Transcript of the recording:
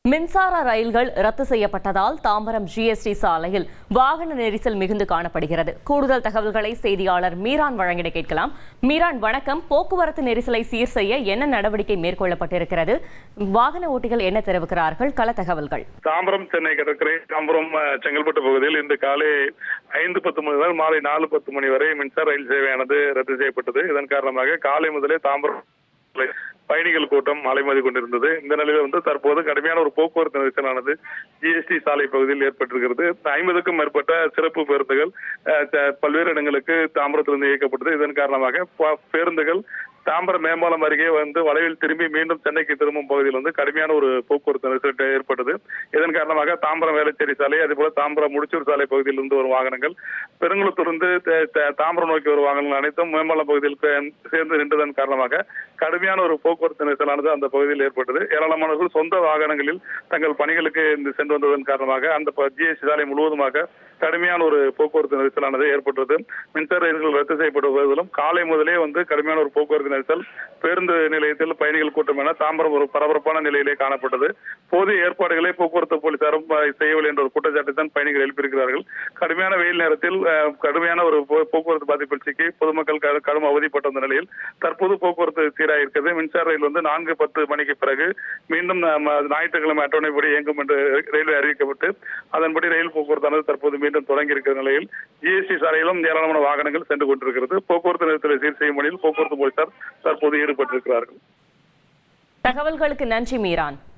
மின்சார ரயில்கள் ரத்து செய்யப்பட்டதால் தாம்பரம் ஜிஎஸ்டி சாலையில் வாகன நெரிசல் மிகுந்து காணப்படுகிறது. கூடுதல் தகவல்களை செய்தியாளர் மீரான் வழங்கிட கேட்கலாம். மீரான், வணக்கம். போக்குவரத்து நெரிசலை சீர் செய்ய என்ன நடவடிக்கை மேற்கொள்ளப்பட்டிருக்கிறது? வாகன ஓட்டிகள் என்ன தெரிவிக்கிறார்கள்? கள தகவல்கள். தாம்பரம் சென்னை கடற்கரை தாம்பரம் செங்கல்பட்டு பகுதியில் இன்று காலை 5:10 மணி முதல் மாலை 4:10 மணி வரை மின்சார ரயில் சேவையானது ரத்து செய்யப்பட்டது. இதன் காரணமாக காலை முதலே தாம்பரம் பயணிகள் கூட்டம் அலைமோதி கொண்டிருந்தது. இந்த நிலையில் தற்போது கடுமையான ஒரு போக்குவரத்து நெரிசலானது ஜிஎஸ்டி சாலை பகுதியில் ஏற்பட்டிருக்கிறது. 50க்கும் மேற்பட்ட சிறப்பு பேருந்துகள் பல்வேறு இடங்களுக்கு தாம்பரத்திலிருந்து இயக்கப்பட்டது. இதன் காரணமாக பேருந்துகள் தாம்பரம் மேம்பாலம் அருகே வளைவில் திரும்பி மீண்டும் சென்னைக்கு திரும்பும் பகுதியில் கடுமையான ஒரு போக்குவரத்து நெரிசல் ஏற்பட்டது. இதன் காரணமாக தாம்பரம் வேளச்சேரி சாலை, அதேபோல தாம்பரம் முடிச்சூர் சாலை பகுதியில் இருந்து வரும் வாகனங்கள், பெருங்குளத்திலிருந்து தாம்பரம் நோக்கி வரும் வாகனங்கள் அனைத்தும் மேம்பாலம் பகுதியில் சேர்ந்து நின்றதன் காரணமாக கடுமையான ஒரு போக்குவரத்து நெரிசலானது அந்த பகுதியில் ஏற்பட்டது. ஏராளமானவர்கள் சொந்த வாகனங்களில் தங்கள் பணிகளுக்கு சென்று வந்ததன் காரணமாக அந்த ஜிஎஸ்டி சாலை முழுவதுமாக கடுமையான ஒரு போக்குவரத்து நெரிசலானது ஏற்பட்டது. மின்சார ரயில்கள் ரத்து செய்யப்படுவதிலும் காலை முதலே கடுமையான ஒரு போக்குவரத்து நெரிசல், பேருந்து நிலையத்தில் பயணிகள் கூட்டம் என தாம்பரம் ஒரு பரபரப்பான நிலையிலே காணப்பட்டது. போதிய ஏற்பாடுகளை போக்குவரத்து போலீசாரும் செய்யவில்லை என்ற ஒரு குற்றச்சாட்டை தான் பயணிகள் எழுப்பியிருக்கிறார்கள். கடுமையான வெயில் நேரத்தில் கடுமையான ஒரு போக்குவரத்து பாதிப்பில் சிக்கி பொதுமக்கள் கடும் அவதிப்பட்ட நிலையில் தற்போது போக்குவரத்து சீராக இருக்கிறது. மின்சார ரயில் 4:10 மணிக்கு பிறகு மீண்டும் ஞாயிற்றுக்கிழமை அட்டவணைப்படி இயங்கும் என்று ரயில்வே அறிவிக்கப்பட்டு அதன்படி ரயில் போக்குவரத்தானது தற்போது மீண்டும் தொடங்கி இருக்கிற நிலையில் ஜிஎஸ்டி சாலையிலும் ஏராளமான வாகனங்கள் சென்று கொண்டிருக்கிறது. போக்குவரத்து நெரிசலை சீர் செய்யும் பணியில் போக்குவரத்து போலீசார் தற்போது ஈடுபட்டிருக்கிறார்கள். தகவல்களுக்கு நன்றி மீரான்.